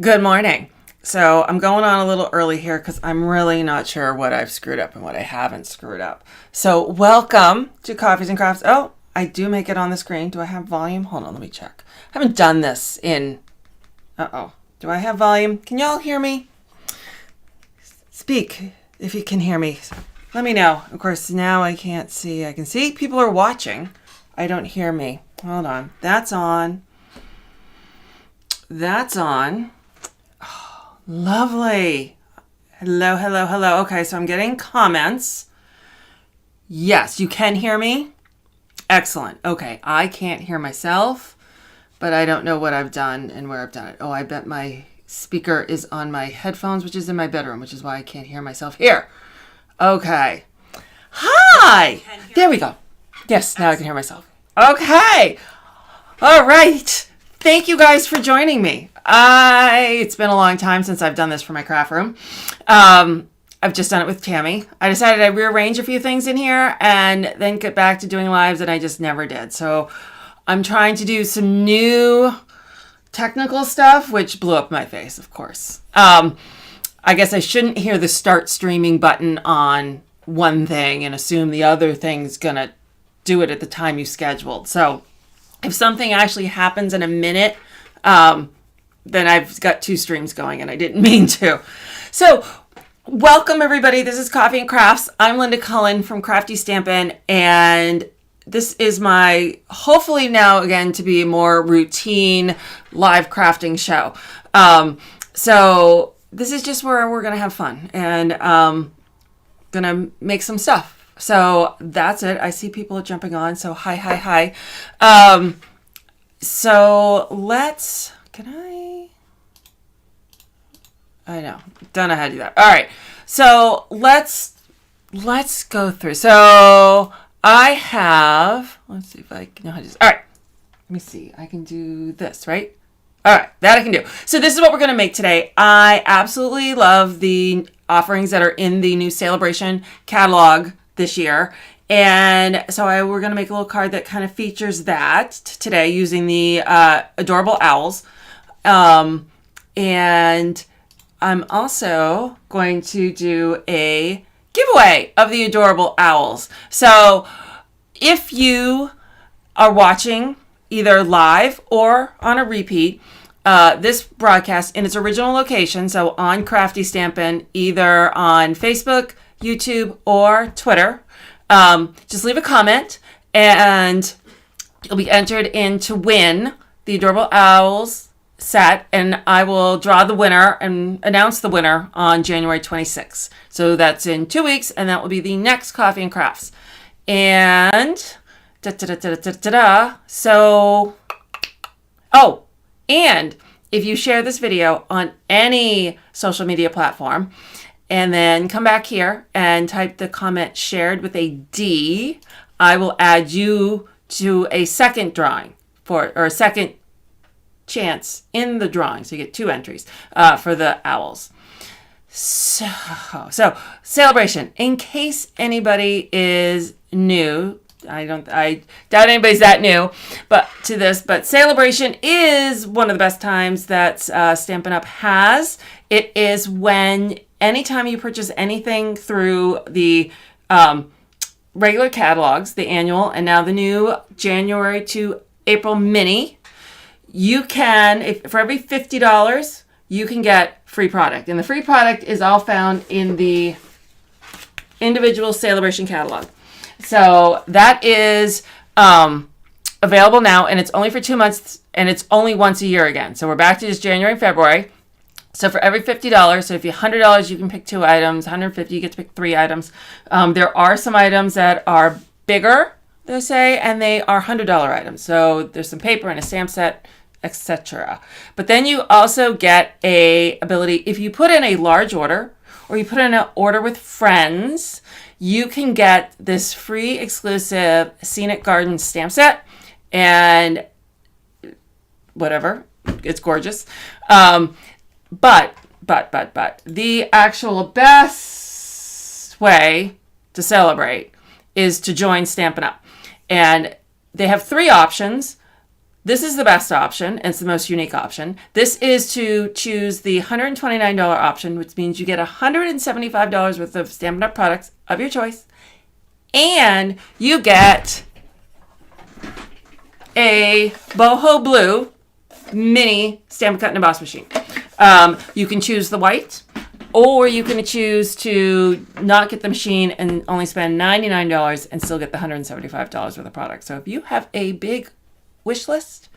Good morning. So I'm going on a little early here because I'm really not sure what I've screwed up and what I haven't screwed up. So welcome to Coffees and Crafts. Oh, I do make it on the screen. Do I have volume? Hold on, let me check. I haven't done this in... Uh-oh. Do I have volume? Can y'all hear me? Speak if you can hear me. Let me know. Of course, now I can't see. I can see people are watching. I don't hear me. Hold on. That's on. That's on. Lovely. Hello, hello, hello. Okay, so I'm getting comments. Yes, you can hear me? Excellent. Okay, I can't hear myself, but I don't know what I've done and where I've done it. Oh, I bet my speaker is on my headphones, which is in my bedroom, which is why I can't hear myself here. Okay. Hi! There we go. Yes, now I can hear myself. Okay. All right. Thank you guys for joining me. It's been a long time since I've done this for my craft room. I've just done it with Tammy. I decided I'd rearrange a few things in here and then get back to doing lives, and I just never did. So I'm trying to do some new technical stuff, which blew up my face, of course. I guess I shouldn't hear the start streaming button on one thing and assume the other thing's gonna do it at the time you scheduled. So if something actually happens in a minute, then I've got two streams going and I didn't mean to. So welcome everybody. This is Coffee and Crafts. I'm Linda Cullen from Crafty Stampin', and this is my, hopefully now again, to be a more routine live crafting show. So this is just where we're going to have fun and going to make some stuff. So that's it. I see people jumping on. So hi. So let's, I know, don't know how to do that. All right. So let's go through. So I have, let's see if I know how to do this. All right. Let me see. I can do this, right? All right. That I can do. So this is what we're going to make today. I absolutely love the offerings that are in the new Celebration catalog this year. And so we're going to make a little card that kind of features that today using the adorable owls. And I'm also going to do a giveaway of the adorable owls. So if you are watching either live or on a repeat, this broadcast in its original location, so on Crafty Stampin', either on Facebook, YouTube, or Twitter, just leave a comment and you'll be entered in to win the Adorable Owls set, and I will draw the winner and announce the winner on January 26th. So that's in 2 weeks, and that will be the next Coffee and Crafts. And so, oh, and if you share this video on any social media platform, and then come back here and type the comment shared with a D, I will add you to a second drawing or a second chance in the drawing. So you get two entries for the owls. So Celebration, in case anybody is new, I doubt anybody's that new, but Celebration is one of the best times that Stampin' Up has. It is when anytime you purchase anything through the regular catalogs, the annual, and now the new January to April mini, you can, for every $50, you can get free product. And the free product is all found in the individual Celebration catalog. So that is available now, and it's only for 2 months, and it's only once a year again. So we're back to just January and February. So for every $50, so if you $100, you can pick 2 items. $150, you get to pick 3 items. There are some items that are bigger, they say, and they are $100 items. So there's some paper and a stamp set, etc. But then you also get a ability, if you put in a large order or you put in an order with friends, you can get this free exclusive Scenic Garden stamp set and whatever. It's gorgeous. But the actual best way to celebrate is to join Stampin' Up. And they have 3 options. this is the best option, and it's the most unique option. This is to choose the $129 option, which means you get $175 worth of Stampin' Up! Products of your choice, and you get a boho blue mini Stamp Cut and Emboss machine. You can choose the white, or you can choose to not get the machine and only spend $99 and still get the $175 worth of product. So if you have a big wish list,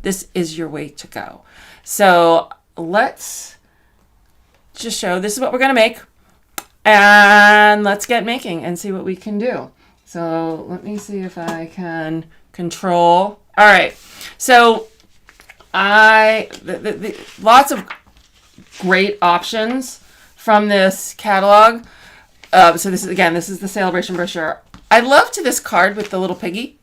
this is your way to go. So let's just show, this is what we're going to make, and let's get making and see what we can do. So let me see if I can control. All right. So lots of great options from this catalog. So this is the celebration brochure. I love this card with the little piggy,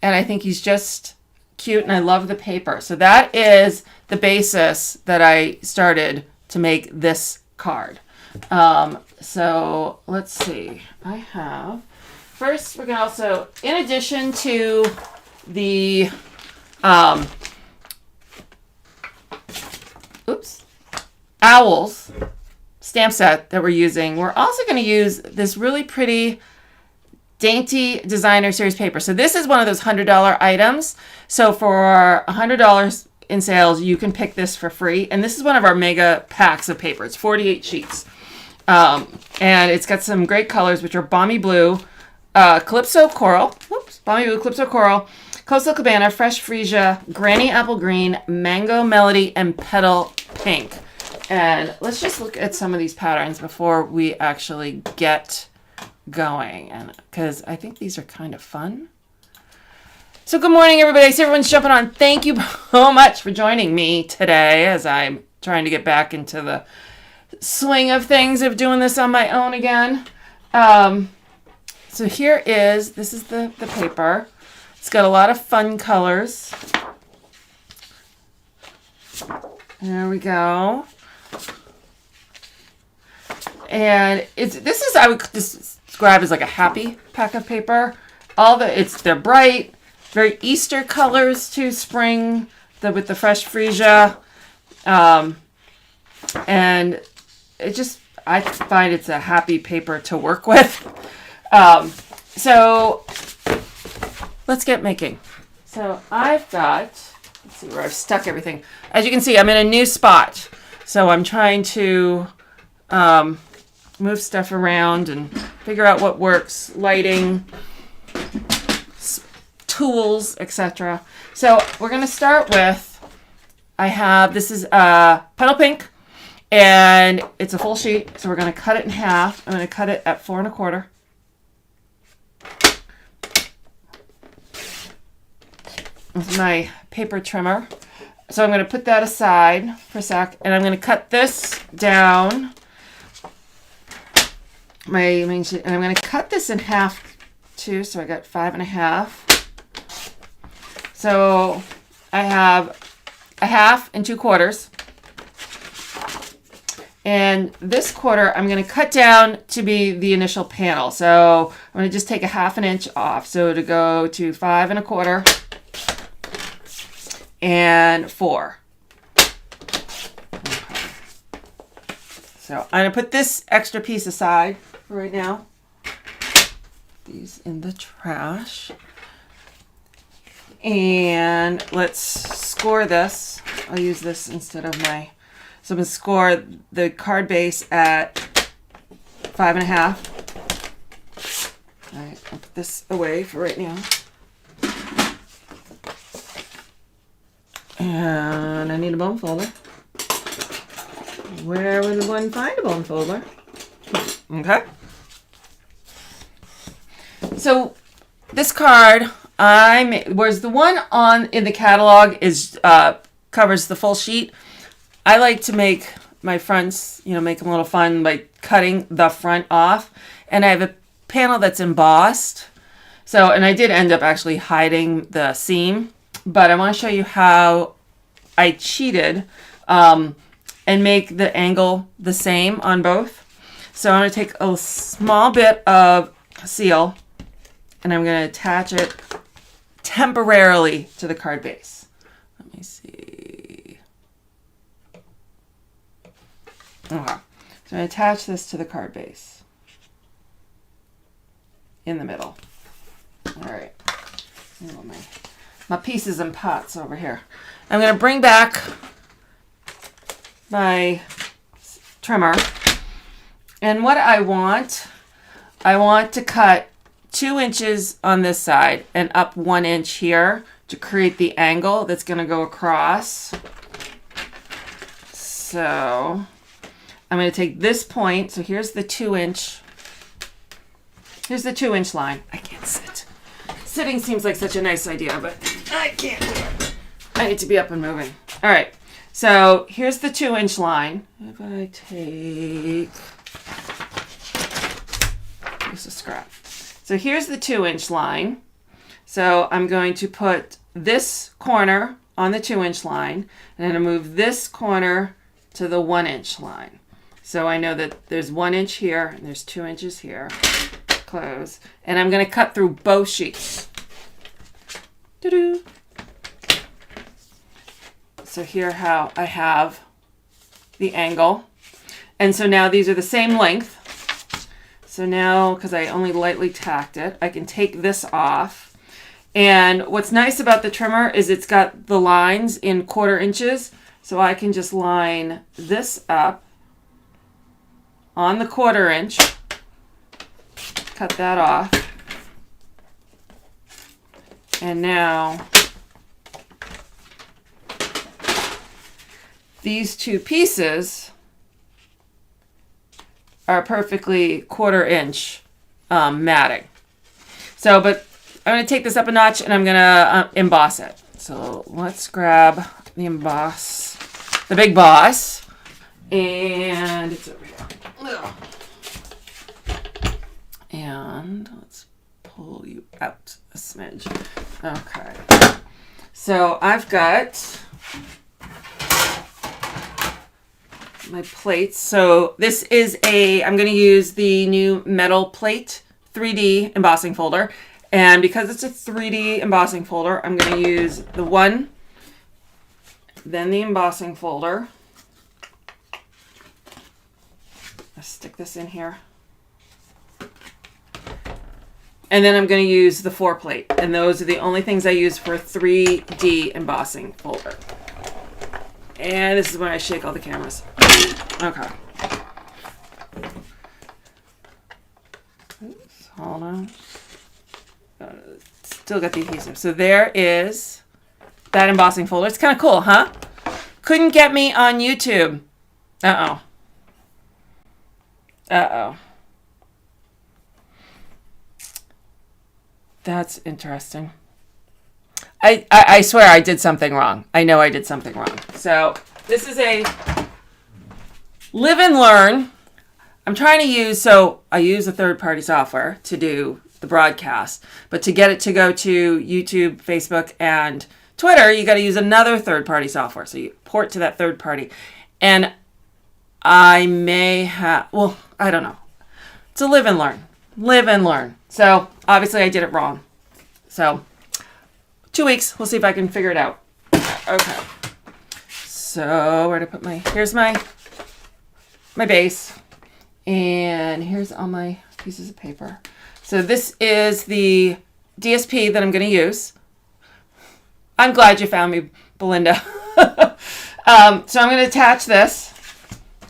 and I think he's just cute, and I love the paper. So that is the basis that I started to make this card. So let's see. First, we're going to also, in addition to the owls stamp set that we're using, we're also going to use this really pretty dainty designer series paper. So this is one of those $100 items. So for $100 in sales, you can pick this for free. And this is one of our mega packs of paper. It's 48 sheets. And it's got some great colors, which are Balmy Blue, Calypso Coral, Coastal Cabana, Fresh Freesia, Granny Apple Green, Mango Melody, and Petal Pink. And let's just look at some of these patterns before we actually get going, and because I think these are kind of fun. So good morning, everybody. I see everyone's jumping on. Thank you so much for joining me today as I'm trying to get back into the swing of things of doing this on my own again. So this is the paper. It's got a lot of fun colors. There we go. And I would describe as like a happy pack of paper. They're bright, very Easter colors to spring, with the Fresh Freesia. And I find it's a happy paper to work with. So let's get making. So let's see where I've stuck everything. As you can see, I'm in a new spot. So I'm trying to move stuff around and figure out what works, lighting, tools, etc. So we're going to start with, this is Petal Pink, and it's a full sheet, so we're going to cut it in half. I'm going to cut it at 4 1/4. With my paper trimmer. So I'm going to put that aside for a sec, and I'm going to cut this down. And I'm going to cut this in half too, so I got 5 1/2. So I have a 1/2 and 2 quarters. And this quarter I'm going to cut down to be the initial panel. So I'm going to just take a 1/2 inch off. So to go to 5 1/4 and 4. Okay. So I'm going to put this extra piece aside for right now. These in the trash. And let's score this. I'll use this instead of my... So I'm going to score the card base at 5 1/2. All right, I'll put this away for right now. And I need a bone folder. Where would one find a bone folder? Okay. So this card whereas the one in the catalog covers the full sheet. I like to make my fronts, make them a little fun by cutting the front off. And I have a panel that's embossed. So, and I did end up actually hiding the seam, but I want to show you how I cheated and make the angle the same on both. So I'm going to take a small bit of seal and I'm going to attach it temporarily to the card base. Let me see. Okay. So I'm going to attach this to the card base in the middle. All right. My pieces and pots over here. I'm going to bring back my trimmer. And what I want to cut 2 inches on this side and up 1 inch here to create the angle that's going to go across. So I'm going to take this point. So here's the 2 inch. Here's the 2 inch line. I can't sit. Sitting seems like such a nice idea, but I can't do it. I need to be up and moving. All right. So here's the 2 inch line. If I take, use a scrap. So here's the 2 inch line. So I'm going to put this corner on the 2 inch line, and I'm going to move this corner to the 1 inch line. So I know that there's 1 inch here and there's 2 inches here. Close. And I'm going to cut through both sheets. Doo-doo. So here how I have the angle. And so now these are the same length. So now, because I only lightly tacked it, I can take this off. And what's nice about the trimmer is it's got the lines in 1/4 inches. So I can just line this up on the 1/4 inch. Cut that off. And now these 2 pieces are perfectly 1/4 inch matting. So, but I'm going to take this up a notch and I'm going to emboss it. So let's grab the emboss, the big boss, and it's over here. Ugh. And let's pull you out a smidge. Okay. So I've got my plates. So this is I'm going to use the new metal plate 3D embossing folder. And because it's a 3D embossing folder, I'm going to use the one, then the embossing folder. Let's stick this in here. And then I'm going to use the 4 plate. And those are the only things I use for a 3D embossing folder. And this is when I shake all the cameras. Okay. Oops, hold on. Still got the adhesive. So there is that embossing folder. It's kind of cool, huh? Couldn't get me on YouTube. Uh-oh. Uh-oh. That's interesting. I swear I did something wrong. I know I did something wrong. So this is a live and learn. I'm trying to use, I use a third-party software to do the broadcast, but to get it to go to YouTube, Facebook, and Twitter, you got to use another third-party software. So you port to that third party. And I may have, I don't know. It's a live and learn. Live and learn. So obviously I did it wrong. So 2 weeks, we'll see if I can figure it out. Okay. So where to put here's my base. And here's all my pieces of paper. So this is the DSP that I'm going to use. I'm glad you found me, Belinda. So I'm going to attach this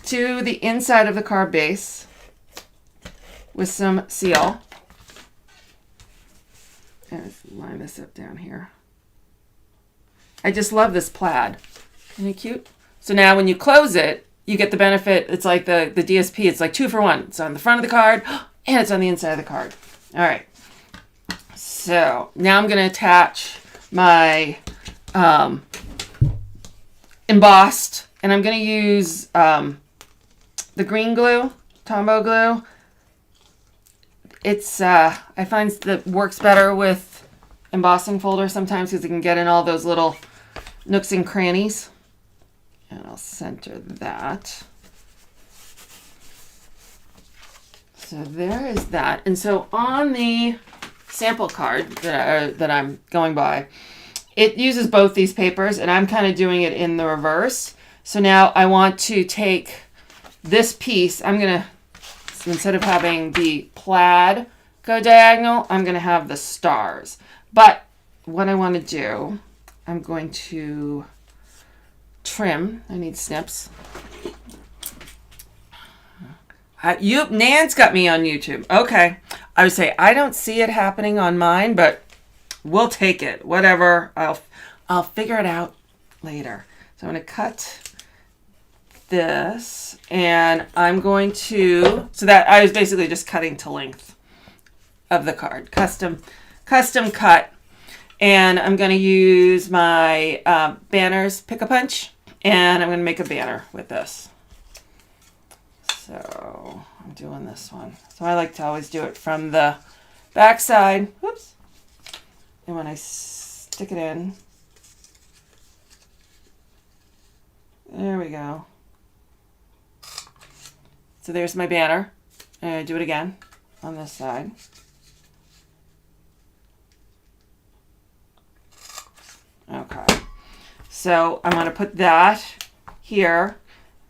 to the inside of the card base with some seal. And let's line this up down here. I just love this plaid. Isn't it cute? So now when you close it, you get the benefit. It's like the DSP. It's like 2 for 1. It's on the front of the card and it's on the inside of the card. All right. So now I'm going to attach my embossed, and I'm going to use the green glue, Tombow glue. It's I find that works better with embossing folder sometimes because it can get in all those little nooks and crannies. And I'll center that. So there is that. And so on the sample card that I'm going by, It uses both these papers, and I'm kind of doing it in the reverse. So now I want to take this piece. I'm going to, so instead of having the plaid go diagonal, I'm going to have the stars. But what I want to do, I'm going to trim. I need snips. Nan's got me on YouTube. Okay. I would say I don't see it happening on mine, but we'll take it. Whatever. I'll figure it out later. So I'm going to cut this, and I'm going to, so that I was basically just cutting to length of the card. Custom cut. And I'm going to use my banners Pick-a-Punch, and I'm going to make a banner with this. So I'm doing this one. So I like to always do it from the back side. Whoops. And when I stick it in, there we go. So there's my banner. And I do it again on this side. Okay. So I'm going to put that here.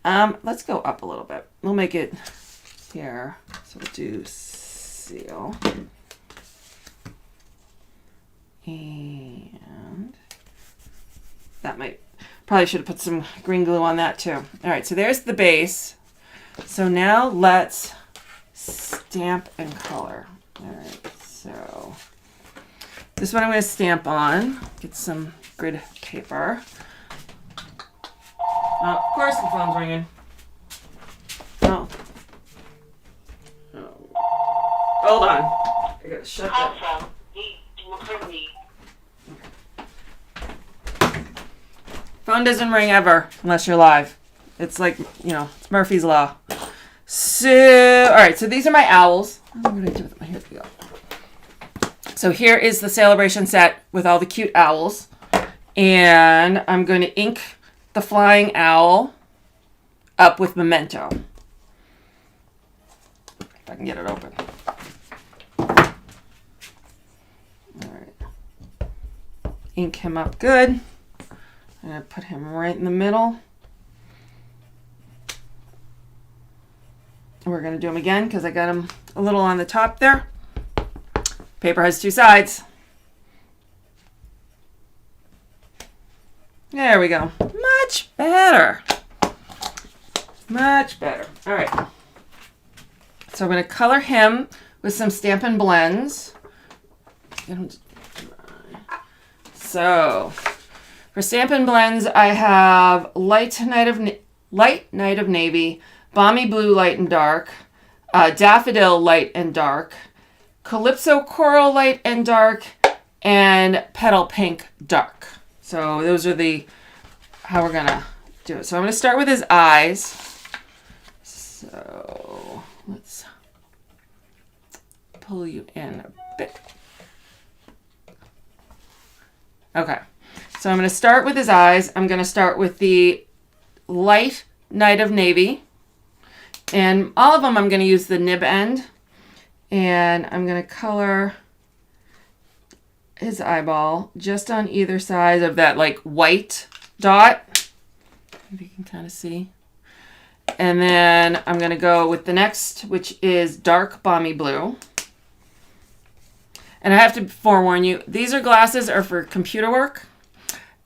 Let's go up a little bit. We'll make it here. So we'll do seal. And that might, probably should have put some green glue on that too. All right, so there's the base. So now let's stamp and color. All right, so this one I'm going to stamp on. Get some grid paper. Of course the phone's ringing. Oh. Hold on. I gotta shut that. Phone doesn't ring ever unless you're live. It's like, it's Murphy's Law. So, all right, so these are my owls. What do I do with them? Here we go. So here is the celebration set with all the cute owls. And I'm going to ink the flying owl up with Memento. If I can get it open. All right. Ink him up good. I'm going to put him right in the middle. We're going to do him again because I got him a little on the top there. Paper has two sides. There we go. Much better. Much better. All right. So I'm going to color him with some Stampin' Blends. So for Stampin' Blends, I have Light Night of Navy, Balmy Blue Light and Dark, Daffodil Light and Dark, Calypso Coral Light and Dark, and Petal Pink Dark. So those are how we're going to do it. So I'm going to start with his eyes. So let's pull you in a bit. Okay. So I'm going to start with his eyes. I'm going to start with the Light Night of Navy. And all of them I'm going to use the nib end. And I'm going to color his eyeball just on either side of that like white dot. If you can kind of see. And then I'm going to go with the next, which is dark balmy blue. And I have to forewarn you, these glasses are for computer work.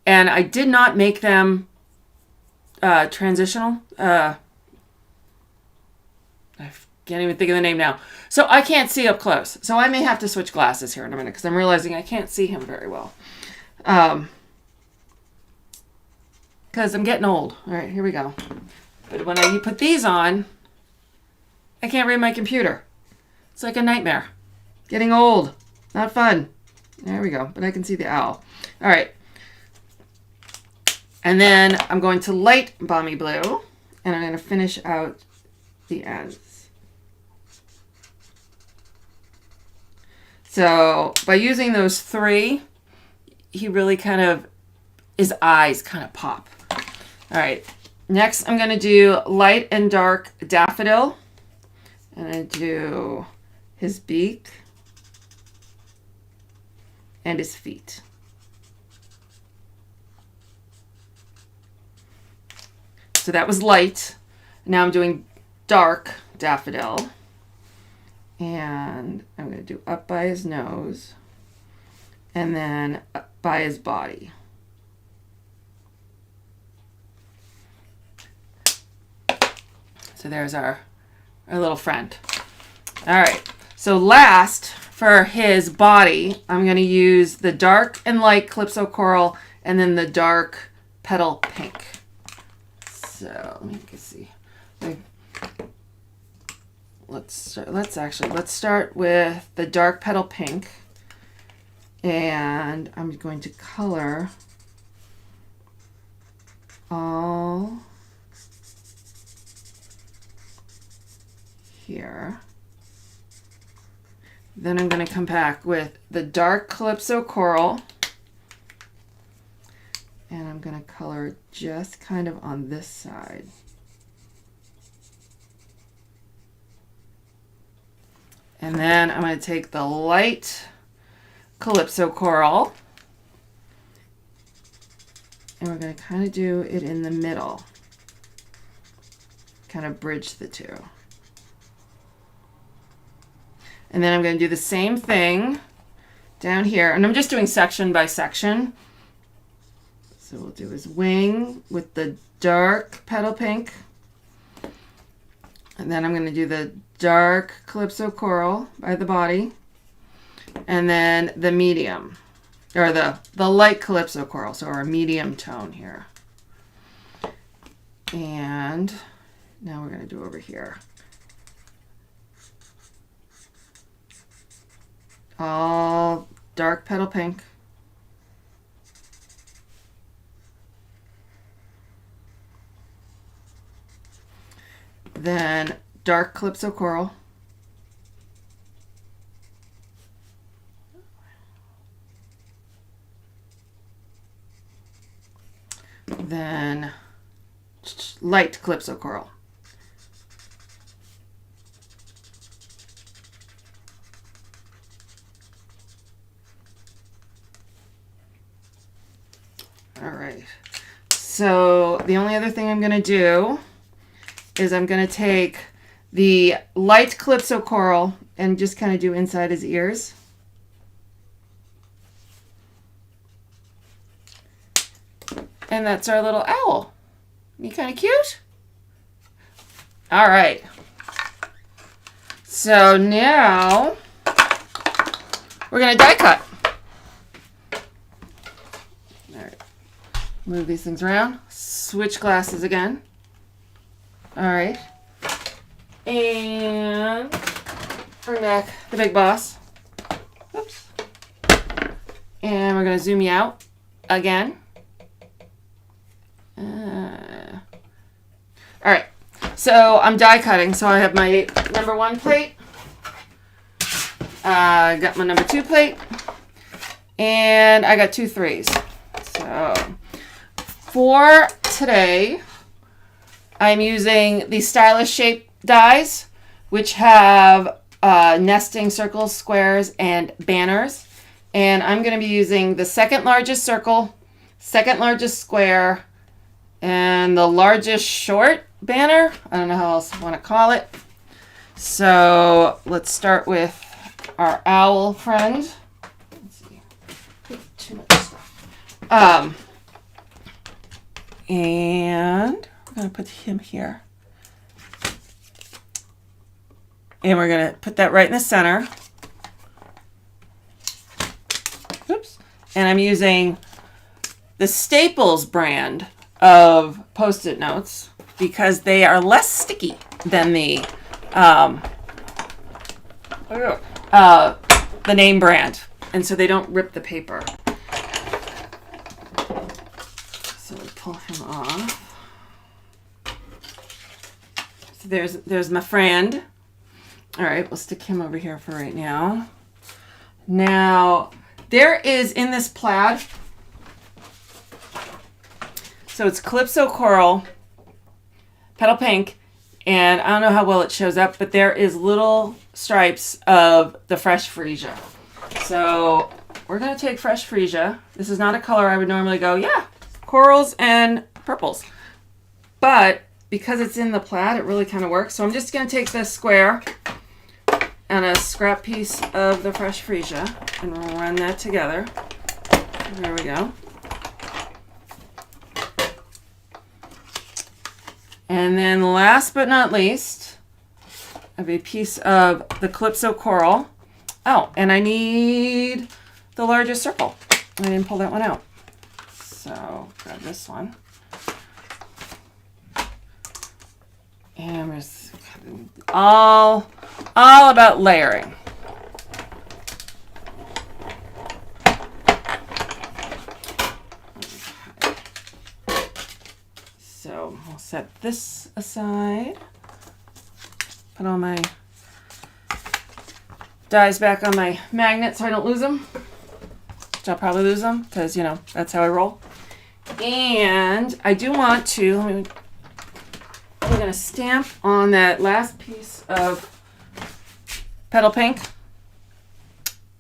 And I did not make them transitional. I can't even think of the name now. So I can't see up close. So I may have to switch glasses here in a minute because I'm realizing I can't see him very well. Because I'm getting old. All right, here we go. But when you put these on, I can't read my computer. It's like a nightmare. Getting old. Not fun. There we go. But I can see the owl. All right. And then I'm going to light balmy blue. And I'm going to finish out the ends. So by using those three, he really his eyes kind of pop. All right. Next, I'm going to do light and dark daffodil. And I do his beak and his feet. So that was light. Now I'm doing dark daffodil. And I'm going to do up by his nose and then up by his body. So there's our little friend. All right. So last, for his body, I'm going to use the dark and light Calypso Coral and then the dark Petal Pink. So let me see. Let's start with the dark Petal Pink, and I'm going to color all here. Then I'm going to come back with the dark Calypso Coral, and I'm going to color just kind of on this side. And then I'm going to take the light Calypso Coral, and we're going to kind of do it in the middle, kind of bridge the two. And then I'm going to do the same thing down here, and I'm just doing section by section. So we'll do his wing with the dark Petal Pink, and then I'm going to do the dark Calypso Coral by the body, and then the medium, or the light Calypso Coral, so our medium tone here. And now we're going to do over here. All dark Petal Pink. Then dark Calypso Coral. Then light Calypso Coral. All right. So the only other thing I'm going to do is I'm going to take the light Calypso Coral and just kind of do inside his ears. And that's our little owl. Isn't he kind of cute? All right. So now we're going to die cut. All right. Move these things around. Switch glasses again. All right. And bring back the big boss. Oops. And we're going to zoom you out again. All right. So I'm die cutting. So I have my number 1 plate. I got my number 2 plate. And I got 2 3s. So for today, I'm using the Stylish Shape dies, which have nesting circles, squares, and banners. And I'm going to be using the second largest circle, second largest square, and the largest short banner. I don't know how else I want to call it. So let's start with our owl friend. Let's see. Too much stuff. And we're going to put him here. And we're going to put that right in the center. Oops. And I'm using the Staples brand of Post-it notes because they are less sticky than the name brand. And so they don't rip the paper. So we pull him off. So there's my friend. All right, we'll stick him over here for right now. Now, there is in this plaid, so it's Calypso Coral, Petal Pink, and I don't know how well it shows up, but there is little stripes of the fresh freesia. So we're going to take fresh freesia. This is not a color I would normally go, yeah, corals and purples. But because it's in the plaid, it really kind of works. So I'm just going to take this square and a scrap piece of the fresh freesia and run that together. There we go. And then last but not least, I have a piece of the Calypso Coral. Oh, and I need the largest circle. I didn't pull that one out. So grab this one. And it's all about layering. So I'll set this aside. Put all my dies back on my magnet so I don't lose them. Which I'll probably lose them because, you know, that's how I roll. And I do want to, I'm going to stamp on that last piece of petal pink.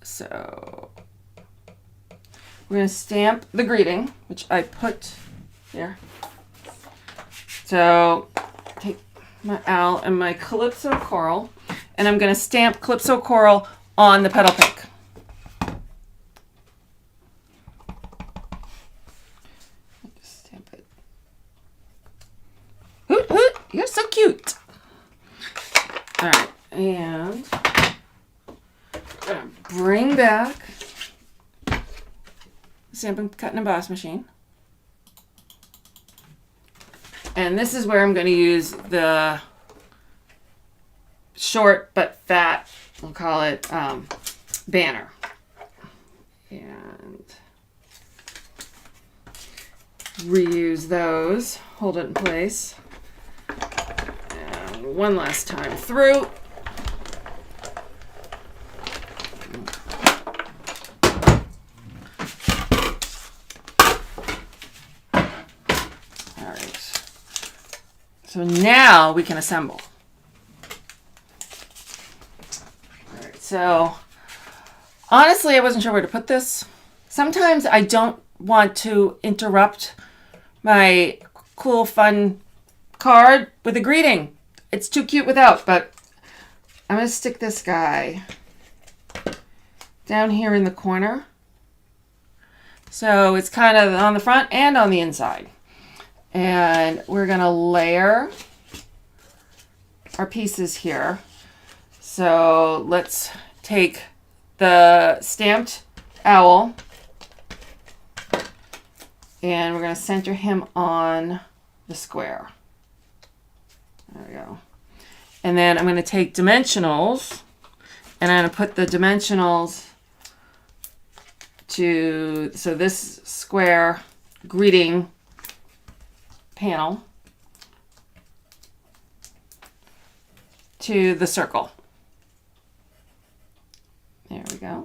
So we're going to stamp the greeting, which I put here. So take my owl and my Calypso Coral, and I'm going to stamp Calypso Coral on the petal pink. Just stamp it. Hoot, hoot, you're so cute. All right, and I'm going to bring back the Stampin' Cut and Emboss machine. And this is where I'm going to use the short but fat, we'll call it banner. And reuse those, hold it in place. And one last time through. So now we can assemble. All right, so honestly, I wasn't sure where to put this. Sometimes I don't want to interrupt my cool, fun card with a greeting. It's too cute without, but I'm going to stick this guy down here in the corner. So it's kind of on the front and on the inside. And we're going to layer our pieces here. So let's take the stamped owl and we're going to center him on the square. There we go. And then I'm going to take dimensionals and I'm going to put the dimensionals to, so this square greeting panel to the circle. There we go.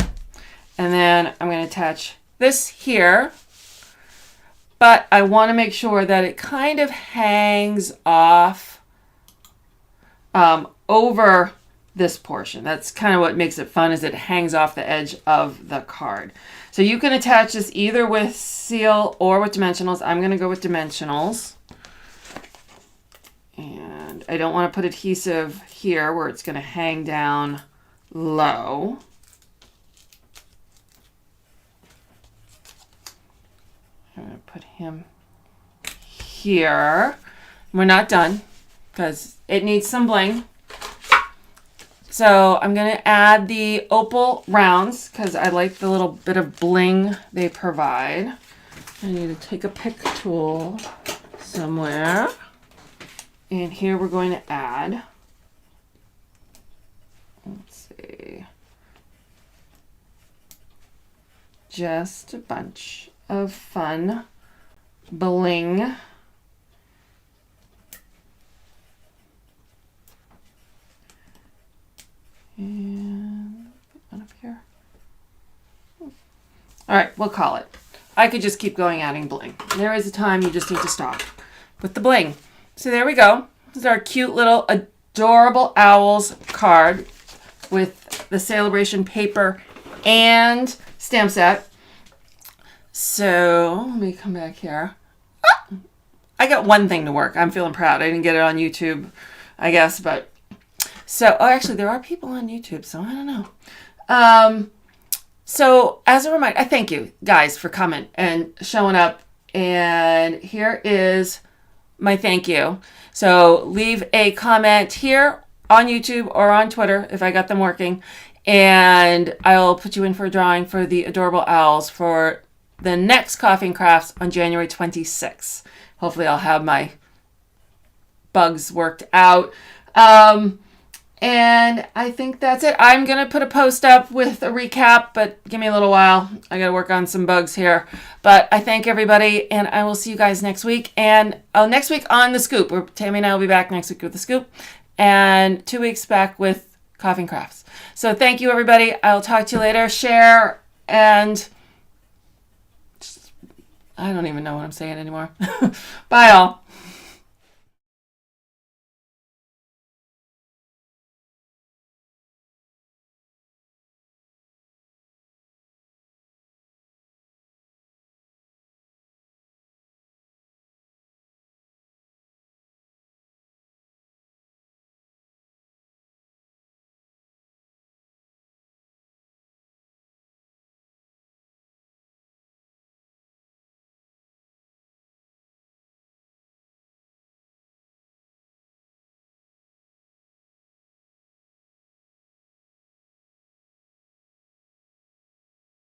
And then I'm going to attach this here, but I want to make sure that it kind of hangs off over this portion. That's kind of what makes it fun, is it hangs off the edge of the card. So you can attach this either with seal or with dimensionals. I'm going to go with dimensionals. And I don't want to put adhesive here where it's going to hang down low. I'm going to put him here. We're not done because it needs some bling. So I'm going to add the opal rounds because I like the little bit of bling they provide. I need to take a pick tool somewhere. And here we're going to add, let's see, just a bunch of fun bling. And put one up here. All right, we'll call it. I could just keep going adding bling. There is a time you just need to stop with the bling. So there we go. This is our cute little adorable owls card with the celebration paper and stamp set. So let me come back here. I got one thing to work. I'm feeling proud. I didn't get it on YouTube, I guess, but so, oh, actually, there are people on YouTube, so I don't know. So as a reminder, I thank you guys for coming and showing up. And here is my thank you. So leave a comment here on YouTube or on Twitter if I got them working. And I'll put you in for a drawing for the adorable owls for the next Coffee and Crafts on January 26th. Hopefully I'll have my bugs worked out. And I think that's it. I'm going to put a post up with a recap, but give me a little while. I got to work on some bugs here. But I thank everybody, and I will see you guys next week. And next week on The Scoop. Tammy and I will be back next week with The Scoop. And 2 weeks back with Coffee and Crafts. So thank you, everybody. I'll talk to you later. Share, and I don't even know what I'm saying anymore. Bye, all.